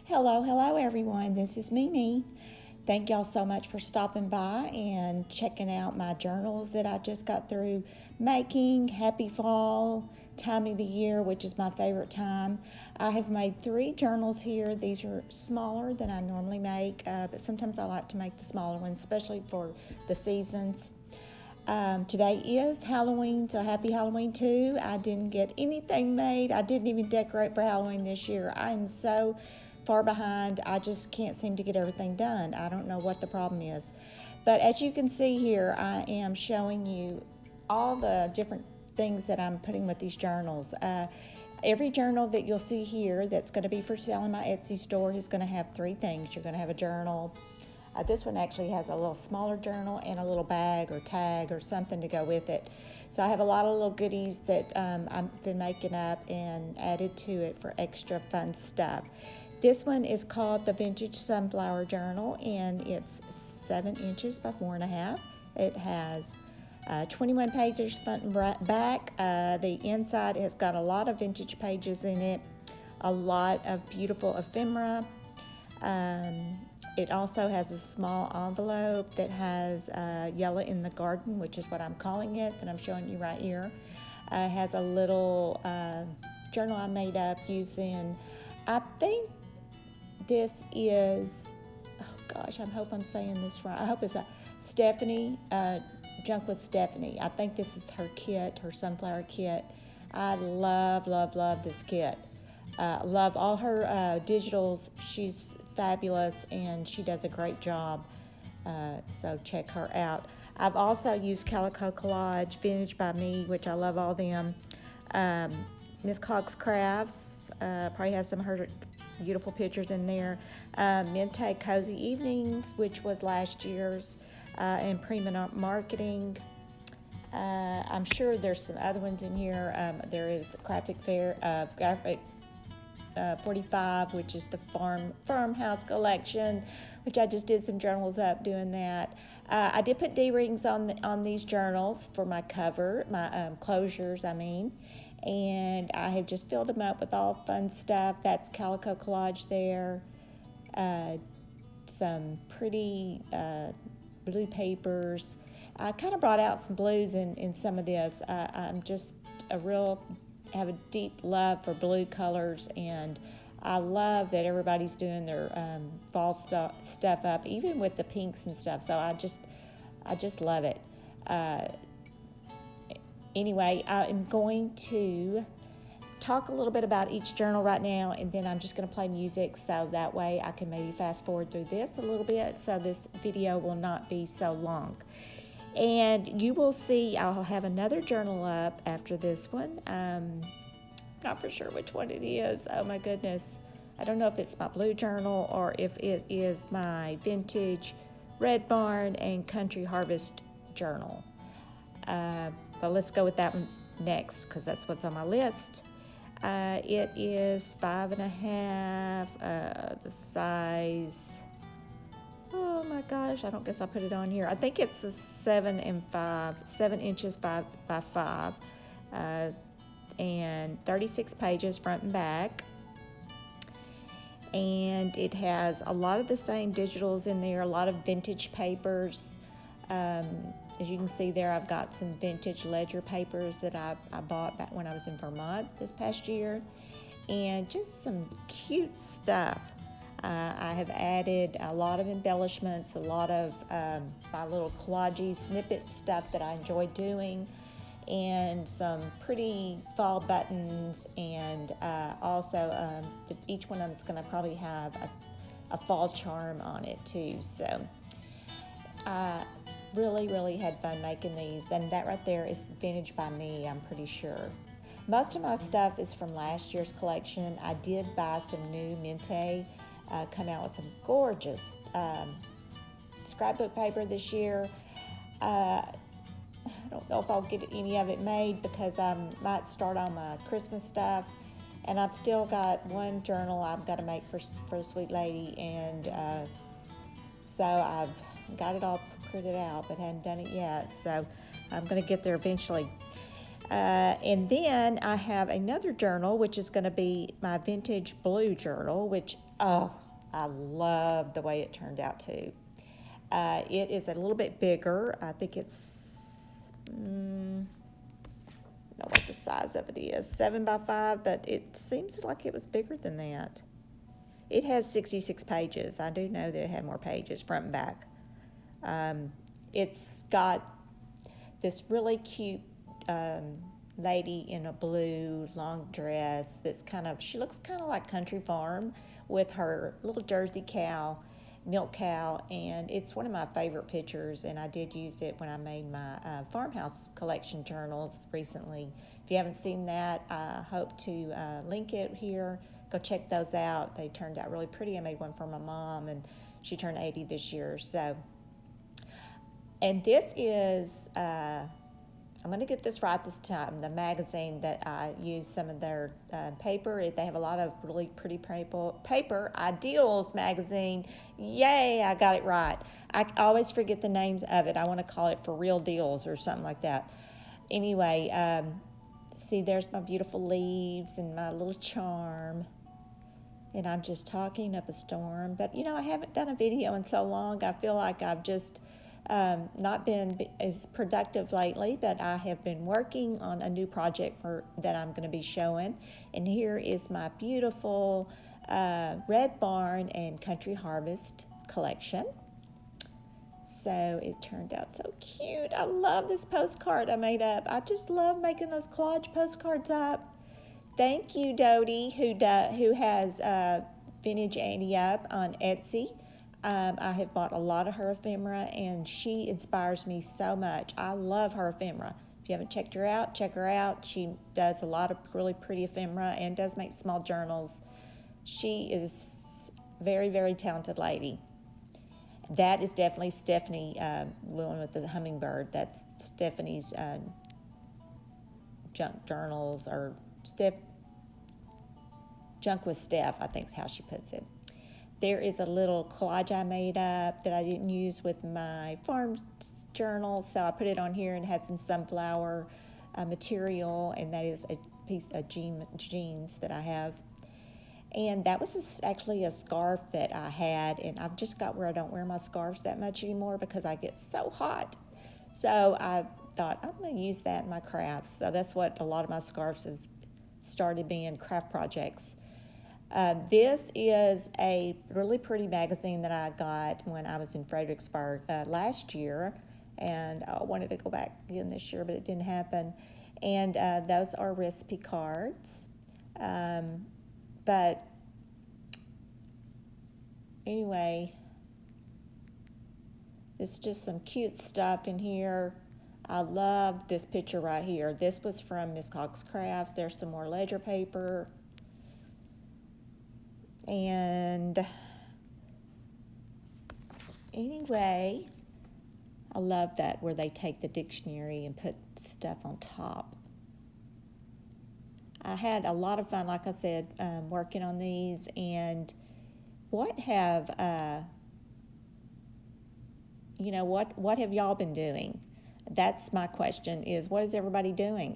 Hello everyone. This is Mimi. Thank y'all so much for stopping by and checking out my journals that I just got through making. Happy fall time of the year, which is my favorite time. I have made 3 journals here. These are smaller than I normally make, but sometimes I like to make the smaller ones, especially for the seasons. Today is Halloween, so happy Halloween too. I didn't get anything made. I didn't even decorate for Halloween this year. I am so far behind. I just can't seem to get everything done. I don't know what the problem is. But as you can see here, I am showing you all the different things that I'm putting with these journals. Every journal that you'll see here that's going to be for sale in my Etsy store is going to have 3 things. You're going to have a journal. This one actually has a little smaller journal and a little bag or tag or something to go with it. So I have a lot of little goodies that I've been making up and added to it for extra fun stuff. This one is called the Vintage Sunflower Journal, and it's 7 inches by 4.5. It has 21 pages front and back. The inside has got a lot of vintage pages in it, a lot of beautiful ephemera. It also has a small envelope that has Yellow in the Garden, which is what I'm calling it, that I'm showing you right here. It has a little journal I made up using, I think this is, oh gosh, I hope I'm saying this right. I hope it's Stephanie, Junk with Stephanie. I think this is her kit, her sunflower kit. I love this kit. Love all her digitals. She's fabulous and she does a great job, so check her out. I've also used Calico Collage, Vintage by Me, which I love all them. Miss Cox Crafts probably has some of her beautiful pictures in there. Mente Cozy Evenings, which was last year's, and Prima Marketing. I'm sure there's some other ones in here. There is Graphic Fair, Graphic 45, which is the farmhouse collection, which I just did some journals up doing that. I did put D-rings on these journals for my cover, my closures, I mean, and I have just filled them up with all fun stuff. That's Calico Collage there. Some pretty blue papers. I kind of brought out some blues in some of this. I'm just have a deep love for blue colors, and I love that everybody's doing their fall stuff up, even with the pinks and stuff. So I just love it. Anyway, I'm going to talk a little bit about each journal right now, and then I'm just going to play music so that way I can maybe fast forward through this a little bit so this video will not be so long. And you will see I'll have another journal up after this one. Not for sure which one it is. Oh my goodness. I don't know if it's my blue journal or if it is my vintage Red Barn and Country Harvest journal. But let's go with that one next because that's what's on my list. It is 5.5, the size. Oh my gosh, I don't guess I'll put it on here. I think it's a 7 inches by 5, and 36 pages front and back. And it has a lot of the same digitals in there, a lot of vintage papers. As you can see there, I've got some vintage ledger papers that I bought back when I was in Vermont this past year, and just some cute stuff. I have added a lot of embellishments, a lot of my little collage snippet stuff that I enjoy doing, and some pretty fall buttons, and also each one of them is going to probably have a fall charm on it too. So I really had fun making these, and that right there is Vintage by Me, I'm pretty sure. Most of my stuff is from last year's collection. I did buy some new Mente, come out with some gorgeous scrapbook paper this year. I don't know if I'll get any of it made because I might start on my Christmas stuff, and I've still got one journal I've got to make for a sweet lady, and so I've got it all printed out but hadn't done it yet, so I'm going to get there eventually. And then I have another journal, which is going to be my vintage blue journal, which Oh, I love the way it turned out too. It is a little bit bigger. I think it's, I don't know what the size of it is, 7 by 5, but it seems like it was bigger than that. It has 66 pages. I do know that it had more pages, front and back. It's got this really cute lady in a blue long dress that's she looks kind of like Country Farm with her little Jersey cow, milk cow, and it's one of my favorite pictures, and I did use it when I made my farmhouse collection journals recently. If you haven't seen that, I hope to link it here. Go check those out. They turned out really pretty. I made one for my mom, and she turned 80 this year. So, and this is I'm going to get this right this time. The magazine that I use, some of their paper. They have a lot of really pretty paper. Ideals magazine. Yay, I got it right. I always forget the names of it. I want to call it For Real Deals or something like that. Anyway, see, there's my beautiful leaves and my little charm. And I'm just talking up a storm. But, I haven't done a video in so long. I feel like I've just not been as productive lately, but I have been working on a new project that I'm going to be showing. And here is my beautiful Red Barn and Country Harvest collection. So it turned out so cute. I love this postcard I made up. I just love making those collage postcards up. Thank you, Dodie, who has Vintage Annie up on Etsy. I have bought a lot of her ephemera, and she inspires me so much. I love her ephemera. If you haven't checked her out, check her out. She does a lot of really pretty ephemera and does make small journals. She is a very, very talented lady. That is definitely Stephanie, one with the hummingbird. That's Stephanie's junk journals, or Junk with Steph, I think is how she puts it. There is a little collage I made up that I didn't use with my farm journal, so I put it on here and had some sunflower material, and that is a piece of jeans that I have. And that was actually a scarf that I had, and I've just got where I don't wear my scarves that much anymore because I get so hot. So I thought, I'm going to use that in my crafts. So that's what a lot of my scarves have started being, craft projects. This is a really pretty magazine that I got when I was in Fredericksburg last year, and I wanted to go back again this year, but it didn't happen. And those are recipe cards. But anyway, it's just some cute stuff in here. I love this picture right here. This was from Miss Cox Crafts. There's some more ledger paper. And anyway, I love that where they take the dictionary and put stuff on top. I had a lot of fun, like I said, working on these. And what have y'all been doing? That's my question, is what is everybody doing?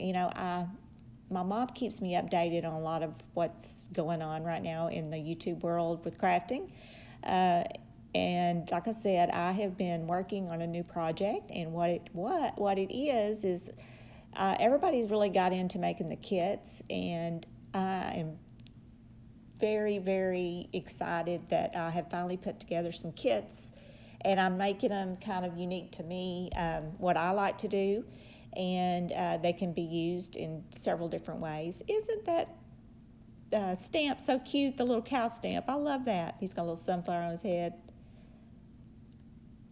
My mom keeps me updated on a lot of what's going on right now in the YouTube world with crafting. And like I said, I have been working on a new project, and what it is everybody's really got into making the kits, and I am very, very excited that I have finally put together some kits, and I'm making them kind of unique to me, what I like to do. And they can be used in several different ways. Isn't that stamp so cute, the little cow stamp? I love that. He's got a little sunflower on his head.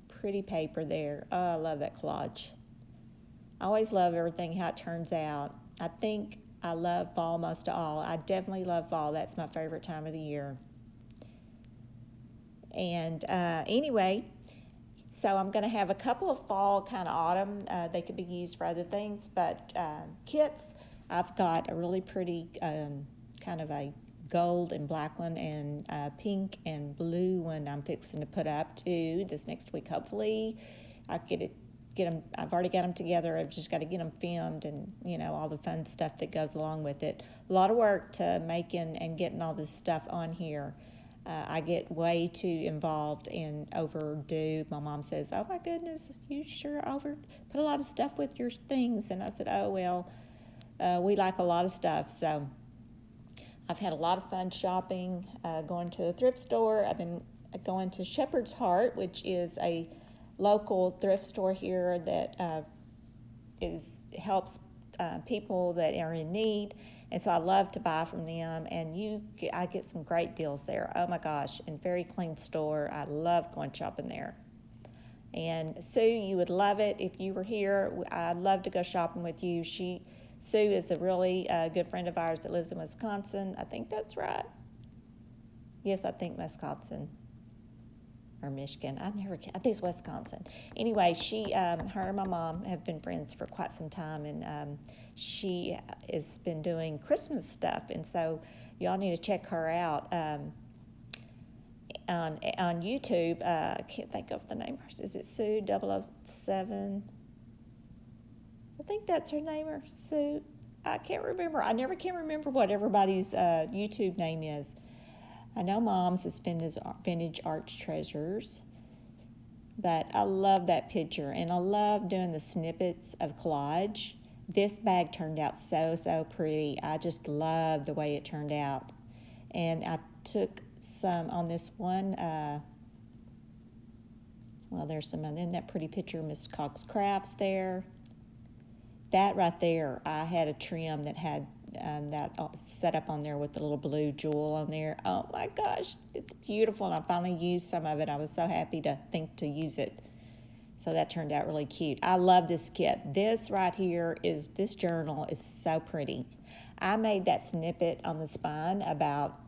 Pretty paper there. Oh, I love that collage. I always love everything, how it turns out. I think I love fall most of all. I definitely love fall. That's my favorite time of the year. And anyway, so I'm going to have a couple of fall, kind of autumn. They could be used for other things, but kits. I've got a really pretty kind of a gold and black one, and pink and blue one I'm fixing to put up too this next week. Hopefully I get them. I've already got them together. I've just got to get them filmed, and all the fun stuff that goes along with it. A lot of work to making and getting all this stuff on here. I get way too involved and overdo. My mom says, "Oh my goodness, you sure put a lot of stuff with your things." And I said, "Oh well, we like a lot of stuff." So I've had a lot of fun shopping, going to the thrift store. I've been going to Shepherd's Heart, which is a local thrift store here that helps people that are in need, and so I love to buy from them. And I get some great deals there. Oh my gosh! And very clean store. I love going shopping there. And Sue, you would love it if you were here. I'd love to go shopping with you. Sue is a really good friend of ours that lives in Wisconsin. I think that's right. Yes, I think Wisconsin or Michigan. I think it's Wisconsin. Anyway, her and my mom have been friends for quite some time, and she has been doing Christmas stuff, and so y'all need to check her out on YouTube. I can't think of the name. Is it Sue 007? I think that's her name, or Sue. I can't remember. I never can remember what everybody's YouTube name is. I know Mom's is Vintage Arts Treasures, but I love that picture, and I love doing the snippets of collage. This bag turned out so pretty. I just love the way it turned out. And I took some on this one. Well, there's some in that pretty picture of Miss Cox Crafts there. That right there, I had a trim that had that set up on there with the little blue jewel on there. Oh my gosh, it's beautiful, and I finally used some of it. I was so happy to think to use it. So that turned out really cute. I love this kit. This right here this journal is so pretty. I made that snippet on the spine about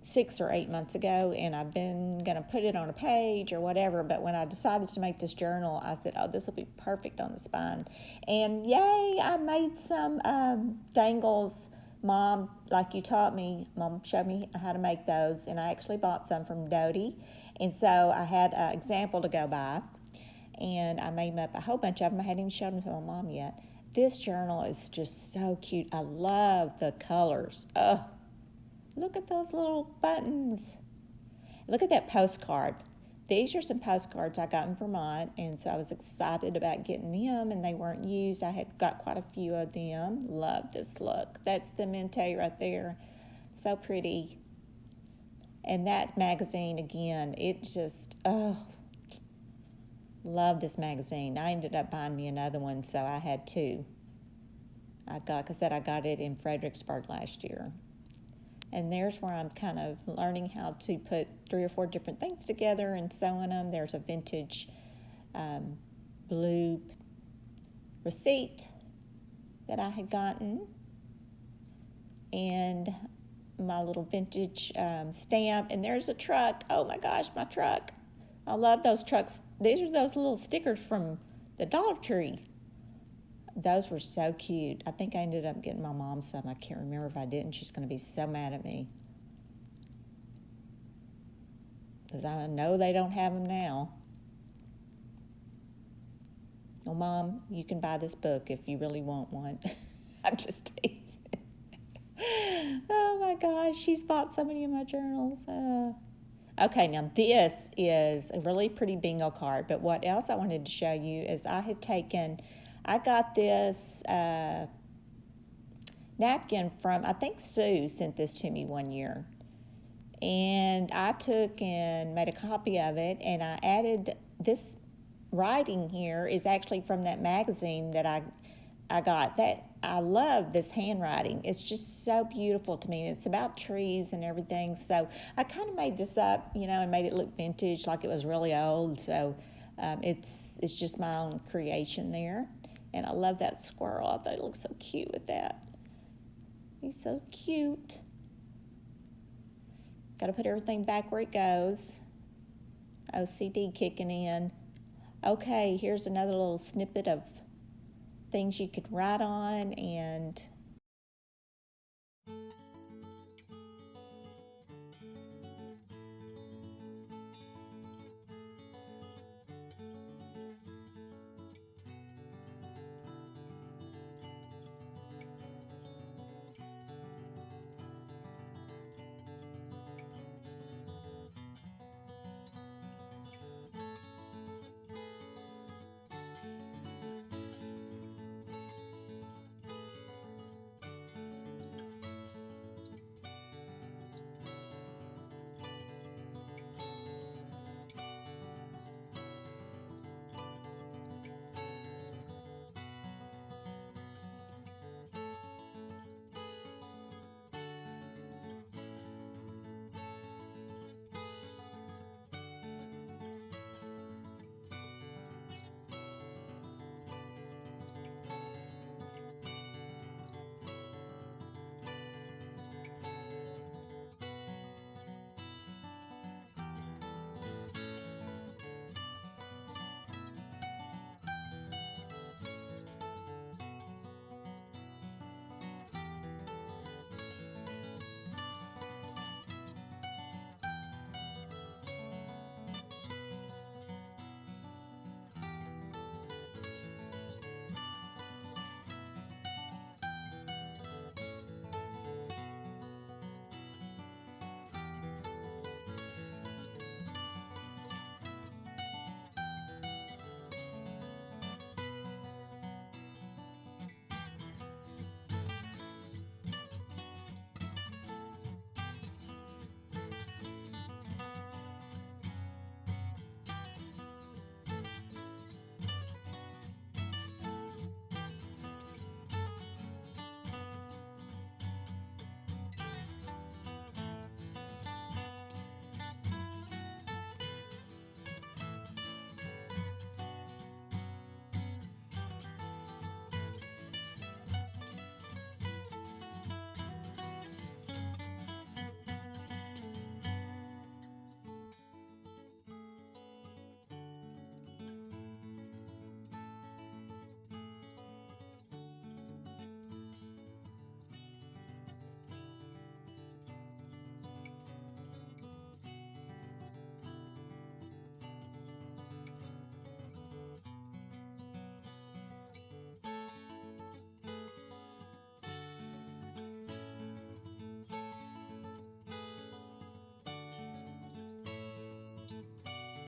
6 or 8 months ago, and I've been going to put it on a page or whatever, but when I decided to make this journal, I said, oh, this will be perfect on the spine. And yay, I made some dangles. Mom, like you taught me, Mom showed me how to make those, and I actually bought some from Dodie, and so I had an example to go by, and I made up a whole bunch of them. I hadn't even shown them to my mom yet. This journal is just so cute. I love the colors. Oh, look at those little buttons. Look at that postcard. These are some postcards I got in Vermont, and so I was excited about getting them, and they weren't used. I had got quite a few of them. Love this look. That's the Mente right there. So pretty. And that magazine, again, it just, love this magazine. I ended up buying me another one, so I had two. Like I said, I got it in Fredericksburg last year. And there's where I'm kind of learning how to put 3 or 4 different things together and sewing them. There's a vintage blue receipt that I had gotten, and my little vintage stamp. And there's a truck. Oh my gosh, my truck. I love those trucks. These are those little stickers from the Dollar Tree. Those were so cute. I think I ended up getting my mom some. I can't remember if I didn't. She's going to be so mad at me, because I know they don't have them now. Well, Mom, you can buy this book if you really want one. I'm just teasing. Oh my gosh, she's bought so many of my journals. Okay, now this is a really pretty bingo card, but what else I wanted to show you is I got this napkin from, I think Sue sent this to me one year. And I took and made a copy of it, and I added this writing here is actually from that magazine that I got. That I love this handwriting. It's just so beautiful to me. It's about trees and everything. So I kind of made this up, and made it look vintage, like it was really old. So it's just my own creation there. And I love that squirrel. I thought it looked so cute with that. He's so cute. Got to put everything back where it goes. OCD kicking in. Okay, here's another little snippet of things you could write on. And